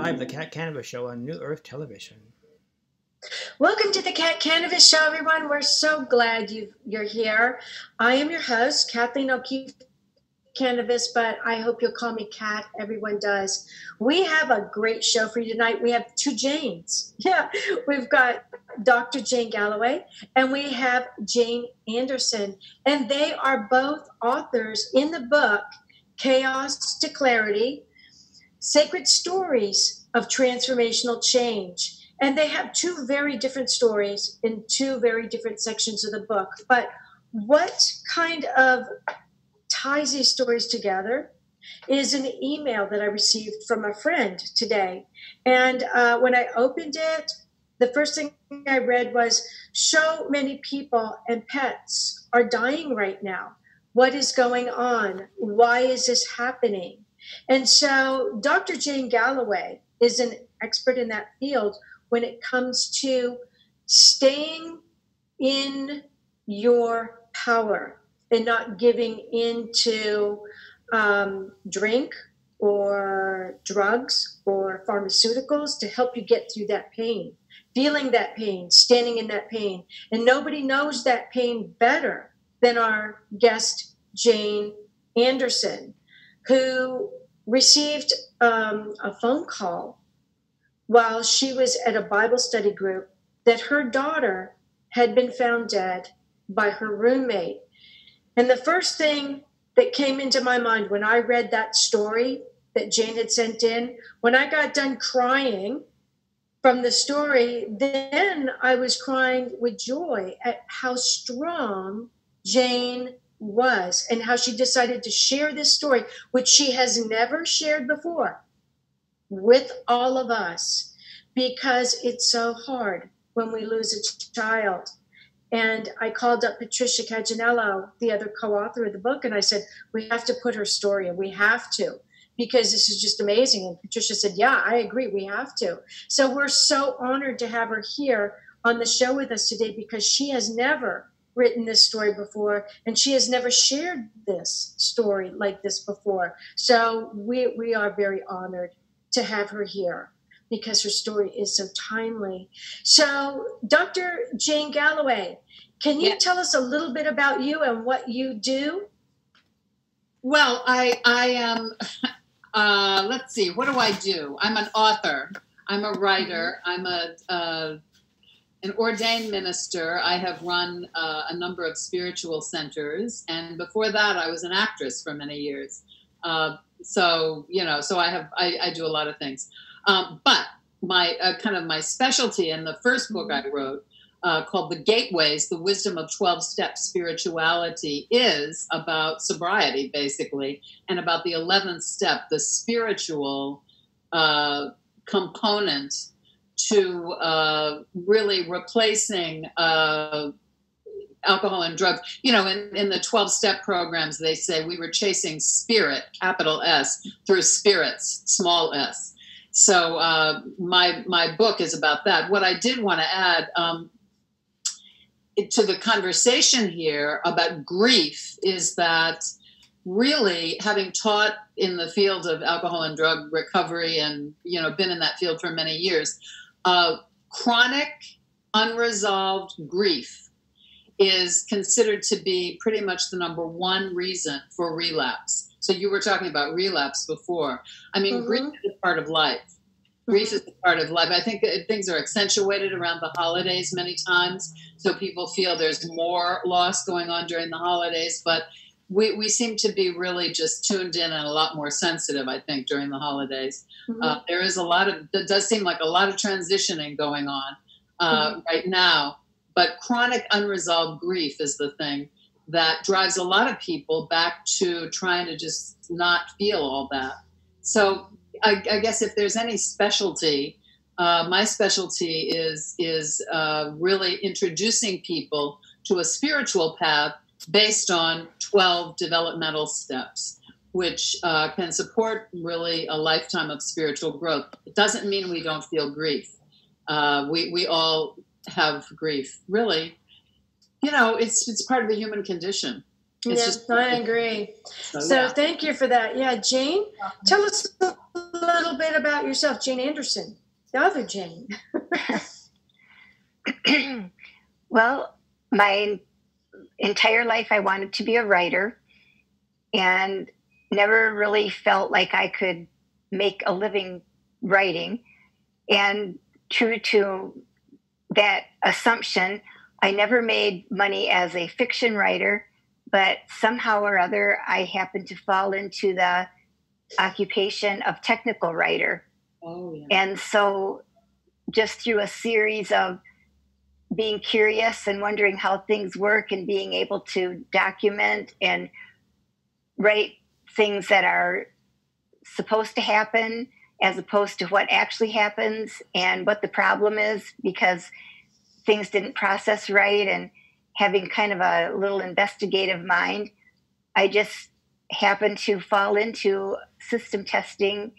live, the Cat Kanavos Show on New Earth Television. Welcome to the Cat Kanavos Show, everyone. We're so glad you're here. I am your host, Kathleen O'Keefe Kanavos, but I hope you'll call me Kat. Everyone does. We have a great show for you tonight. We have two Janes. Yeah, we've got Dr. Jane Galloway and we have Jane Anderson, and they are both authors in the book Chaos to Clarity, Sacred Stories of Transformational Change. And they have two very different stories in two very different sections of the book. But what kind of ties these stories together is an email that I received from a friend today. And when I opened it, the first thing I read was, so many people and pets are dying right now. What is going on? Why is this happening? And so Dr. Jane Galloway is an expert in that field when it comes to staying in your power and not giving into drink or drugs or pharmaceuticals to help you get through that pain, feeling that pain, standing in that pain. And nobody knows that pain better than our guest, Jane Anderson, who received a phone call while she was at a Bible study group that her daughter had been found dead by her roommate. And the first thing that came into my mind when I read that story that Jane had sent in, when I got done crying from the story, then I was crying with joy at how strong Jane was and how she decided to share this story, which she has never shared before, with all of us, because it's so hard when we lose a child. And I called up Patricia Caginello, the other co-author of the book, and I said, we have to put her story in. We have to, because this is just amazing. And Patricia said, yeah, I agree. We have to. So we're so honored to have her here on the show with us today, because she has never written this story before, and she has never shared this story like this before. So we are very honored to have her here, because her story is so timely. So, Dr. Jane Galloway, can you tell us a little bit about you and what you do? Well, I am, let's see, what do I do? I'm an author. I'm a writer. I'm an ordained minister. I have run a number of spiritual centers. And before that, I was an actress for many years. So I do a lot of things. But my kind of my specialty in the first book I wrote, called The Gateways, The Wisdom of 12-Step Spirituality, is about sobriety, basically, and about the 11th step, the spiritual component to really replacing alcohol and drugs. You know, in the 12-step programs, they say we were chasing spirit, capital S, through spirits, small s. So my book is about that. What I did want to add to the conversation here about grief is that really, having taught in the field of alcohol and drug recovery and, been in that field for many years, chronic unresolved grief is considered to be pretty much the number one reason for relapse. So you were talking about relapse before. I mean, grief is a part of life. Grief is a part of life. I think that things are accentuated around the holidays many times, so people feel there's more loss going on during the holidays, but we seem to be really just tuned in and a lot more sensitive, I think, during the holidays. There is it does seem like a lot of transitioning going on right now, but chronic unresolved grief is the thing that drives a lot of people back to trying to just not feel all that. So I guess if there's any specialty, my specialty is really introducing people to a spiritual path based on 12 developmental steps, which can support really a lifetime of spiritual growth. It doesn't mean we don't feel grief. We all have grief, really. It's part of the human condition. Yes, I agree. So thank you for that. Yeah, Jane, tell us a little bit about yourself, Jane Anderson, the other Jane. Well, my entire life I wanted to be a writer and never really felt like I could make a living writing. And true to that assumption, I never made money as a fiction writer, but somehow or other, I happened to fall into the occupation of technical writer. Oh, yeah. And so just through a series of being curious and wondering how things work and being able to document and write things that are supposed to happen as opposed to what actually happens and what the problem is because things didn't process right, and having kind of a little investigative mind, I just happened to fall into system testing,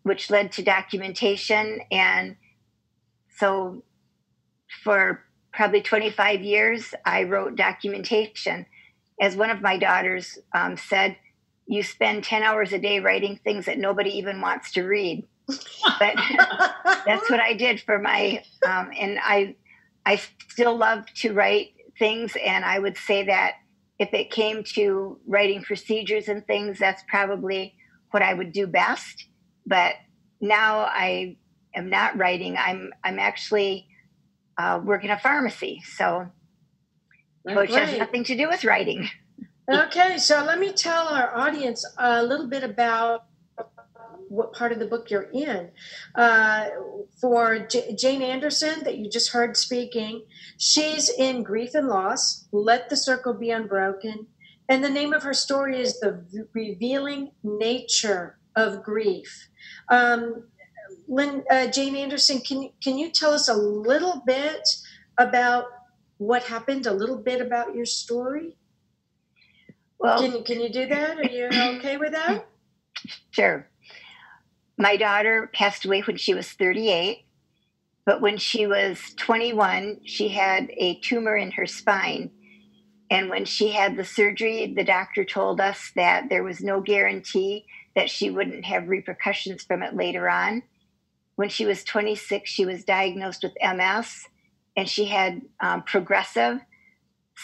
which led to documentation. And so for probably 25 years, I wrote documentation. As one of my daughters said, you spend 10 hours a day writing things that nobody even wants to read. But that's what I did for my, and I still love to write things. And I would say that if it came to writing procedures and things, that's probably what I would do best. But now I am not writing. I'm actually working a pharmacy. So, which has nothing to do with writing. Okay, so let me tell our audience a little bit about what part of the book you're in. For Jane Anderson, that you just heard speaking, she's in Grief and Loss, Let the Circle Be Unbroken, and the name of her story is The Revealing Nature of Grief. Jane Anderson, can you tell us a little bit about what happened, a little bit about your story? Well, can you do that? Are you okay with that? Sure. My daughter passed away when she was 38, but when she was 21, she had a tumor in her spine. And when she had the surgery, the doctor told us that there was no guarantee that she wouldn't have repercussions from it later on. When she was 26, she was diagnosed with MS, and she had progressive.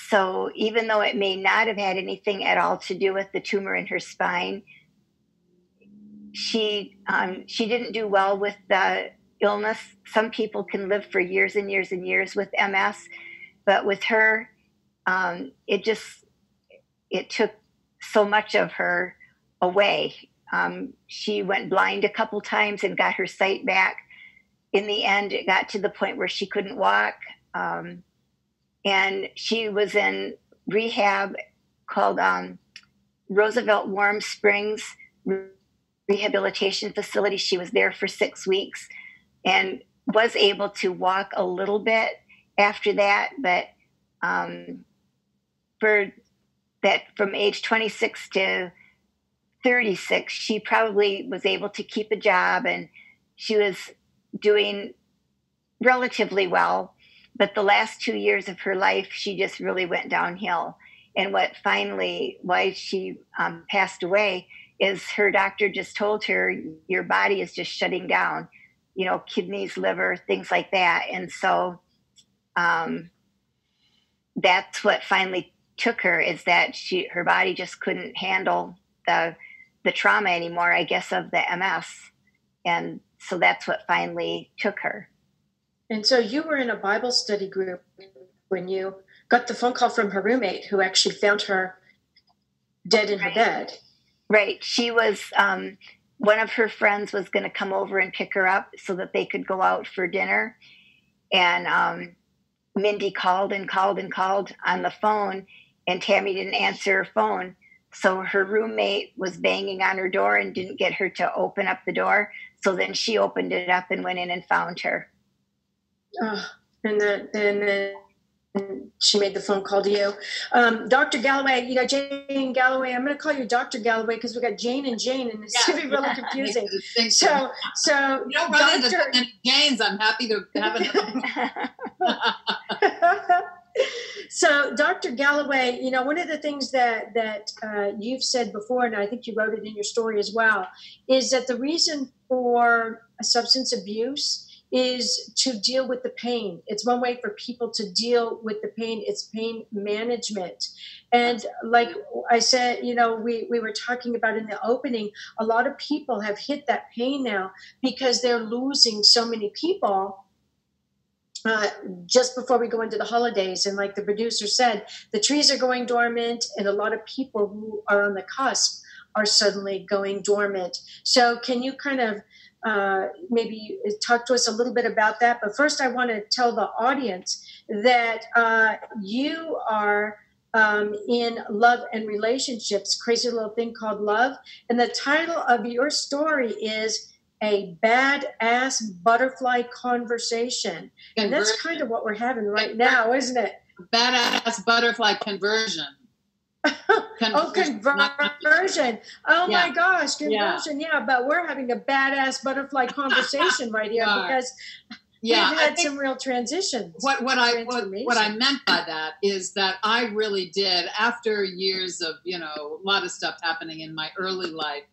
So even though it may not have had anything at all to do with the tumor in her spine, she didn't do well with the illness. Some people can live for years and years and years with MS, but with her, it took so much of her away. She went blind a couple times and got her sight back. In the end, it got to the point where she couldn't walk. And she was in rehab called Roosevelt Warm Springs Rehabilitation Facility. She was there for 6 weeks and was able to walk a little bit after that. But from age 26 to 36, she probably was able to keep a job, and she was doing relatively well. But the last 2 years of her life, she just really went downhill. And why she passed away is her doctor just told her, your body is just shutting down, kidneys, liver, things like that. And so that's what finally took her, is that her body just couldn't handle the trauma anymore, I guess, of the MS. And so that's what finally took her. And so you were in a Bible study group when you got the phone call from her roommate, who actually found her dead in her bed. Right. She was, one of her friends was going to come over and pick her up so that they could go out for dinner. And Mindy called and called and called on the phone, and Tammy didn't answer her phone. So her roommate was banging on her door and didn't get her to open up the door. So then she opened it up and went in and found her. And then she made the phone call to you. Dr. Galloway, Jane Galloway, I'm going to call you Dr. Galloway because we got Jane and Jane, and it's going to be really confusing. So you don't run into so many Janes. I'm happy to have another. So, Dr. Galloway, one of the things that you've said before, and I think you wrote it in your story as well, is that the reason for substance abuse is to deal with the pain. It's one way for people to deal with the pain. It's pain management. And like I said, we were talking about in the opening, a lot of people have hit that pain now because they're losing so many people just before we go into the holidays. And like the producer said, the trees are going dormant, and a lot of people who are on the cusp are suddenly going dormant. So can you kind of maybe talk to us a little bit about that? But first, I want to tell the audience that you are in Love and Relationships, crazy little thing called Love. And the title of your story is A Badass Butterfly Conversation. And that's kind of what we're having right now, isn't it? Badass butterfly conversion. Conversion. Oh Yeah. my gosh, conversion. Yeah, but we're having a badass butterfly conversation right here because we've had some real transitions. What I meant by that is that I really did, after years of, a lot of stuff happening in my early life.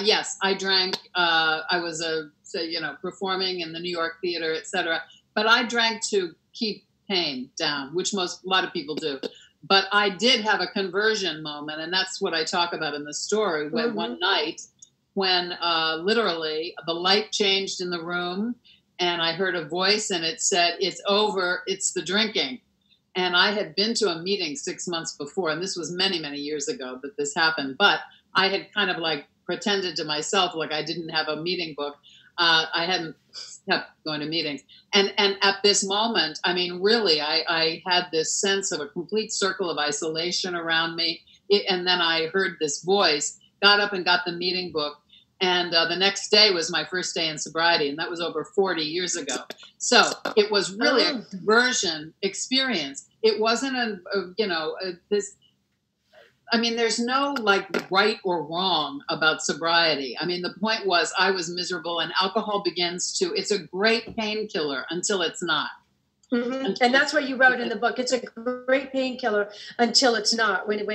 Yes, I drank. I was performing in the New York theater, etc. But I drank to keep pain down, which a lot of people do. But I did have a conversion moment, and that's what I talk about in the story. When one night, when literally the light changed in the room, and I heard a voice, and it said, "It's over. It's the drinking." And I had been to a meeting 6 months before, and this was many, many years ago that this happened. But I had kind of like pretended to myself like I didn't have a meeting book. I hadn't kept going to meetings. And at this moment, I mean, really, I had this sense of a complete circle of isolation around me. And then I heard this voice, got up and got the meeting book. And the next day was my first day in sobriety, and that was over 40 years ago. So it was really a conversion experience. It wasn't there's no like right or wrong about sobriety. I mean, the point was I was miserable, and alcohol it's a great painkiller until it's not. Mm-hmm. And that's what you wrote in the book. It's a great painkiller until it's not, when it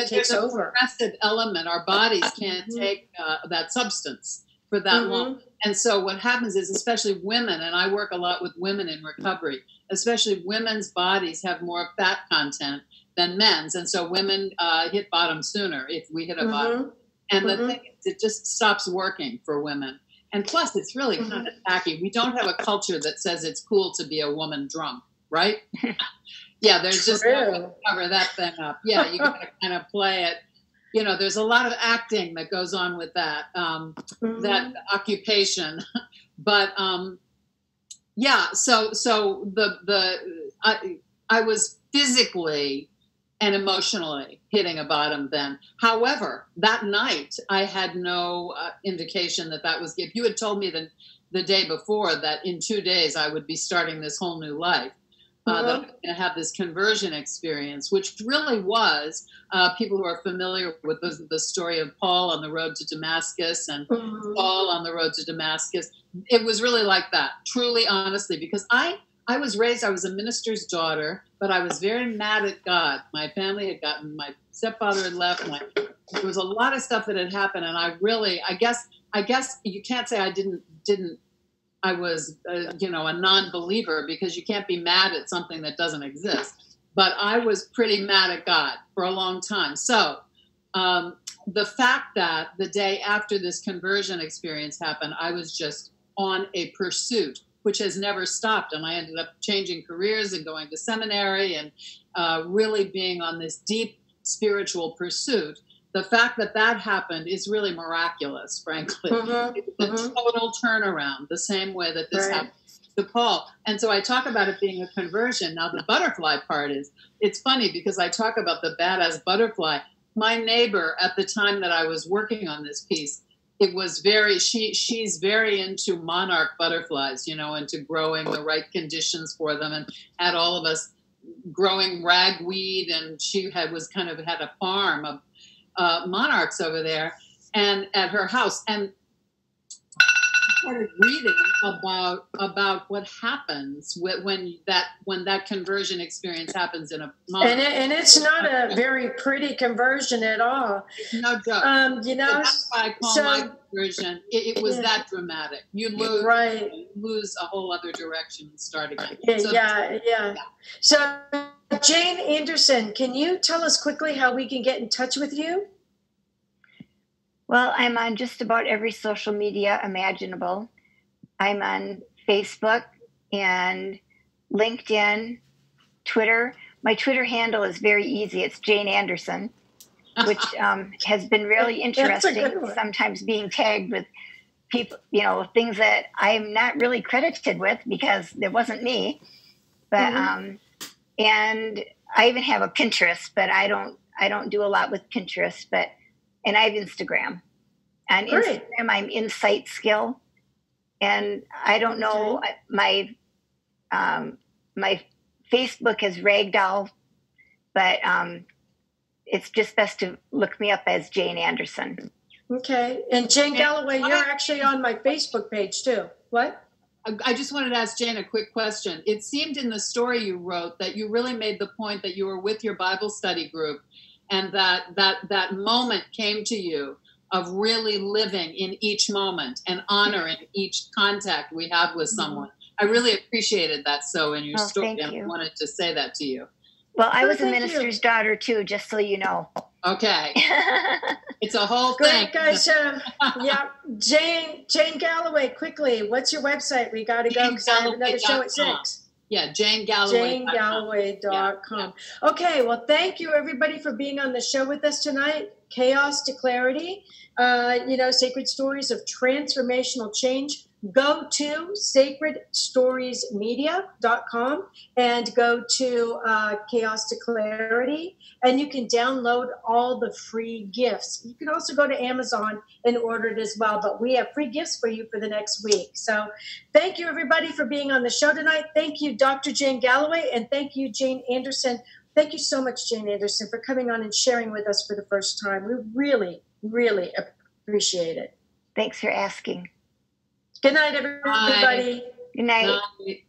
takes over. There's a progressive element. Our bodies can't take that substance for that long. And so what happens is, especially women, and I work a lot with women in recovery, especially women's bodies have more fat content than men's. And so women hit bottom sooner if we hit a bottom. And the thing is, it just stops working for women. And plus, it's really kind of tacky. We don't have a culture that says it's cool to be a woman drunk, right? Yeah, there's just no way to cover that thing up. Yeah, you got to kind of play it. There's a lot of acting that goes on with that, that occupation. But so I was physically and emotionally hitting a bottom then. However, that night I had no indication that was, if you had told me the day before that in 2 days I would be starting this whole new life, that I was going to have this conversion experience, which really was, people who are familiar with the story of Paul on the road to Damascus and Saul on the road to Damascus, it was really like that, truly, honestly, because I was raised, I was a minister's daughter, but I was very mad at God. My family had my stepfather had left. There was a lot of stuff that had happened. And I guess you can't say I was, a non-believer, because you can't be mad at something that doesn't exist. But I was pretty mad at God for a long time. So the fact that the day after this conversion experience happened, I was just on a pursuit, which has never stopped. And I ended up changing careers and going to seminary and really being on this deep spiritual pursuit. The fact that happened is really miraculous, frankly. It's a total turnaround, the same way that this happened to Paul. And so I talk about it being a conversion. Now, the butterfly part it's funny because I talk about the badass butterfly. My neighbor at the time that I was working on this piece, it was she's very into monarch butterflies, into growing the right conditions for them, and had all of us growing ragweed, and she had a farm of monarchs over there and at her house. And started reading about what happens when that conversion experience happens in a moment. And it's not a very pretty conversion at all. No joke. You know, that's why I call my conversion. It was that dramatic. You lose a whole other direction and start again. Yeah. So, Jane Anderson, can you tell us quickly how we can get in touch with you? Well, I'm on just about every social media imaginable. I'm on Facebook and LinkedIn, Twitter. My Twitter handle is very easy. It's Jane Anderson, which has been really interesting, sometimes being tagged with people, things that I'm not really credited with because it wasn't me. But and I even have a Pinterest, but I don't do a lot with Pinterest, and I have Instagram. On Instagram, I'm Insight Skill, and I don't know my Facebook is Ragdoll, but it's just best to look me up as Jane Anderson. Okay, and Jane Galloway, you're actually on my Facebook page too. What? I just wanted to ask Jane a quick question. It seemed in the story you wrote that you really made the point that you were with your Bible study group, and that moment came to you of really living in each moment and honoring each contact we have with someone. I really appreciated that in your story. Thank you. I wanted to say that to you. Well, I was a minister's daughter too, just so you know. Okay. It's a whole thing. Great, guys. Jane Galloway, quickly, what's your website? We got to go because I have another show at 6. Yeah, Jane Galloway. JaneGalloway.com. Yeah. Okay, well, thank you, everybody, for being on the show with us tonight. Chaos to Clarity, sacred stories of transformational change. Go to sacredstoriesmedia.com and go to Chaos to Clarity, and you can download all the free gifts. You can also go to Amazon and order it as well, but we have free gifts for you for the next week. So thank you, everybody, for being on the show tonight. Thank you, Dr. Jane Galloway, and thank you, Jane Anderson. Thank you so much, Jane Anderson, for coming on and sharing with us for the first time. We really, really appreciate it. Thanks for asking. Good night, everybody. Good night. Good night.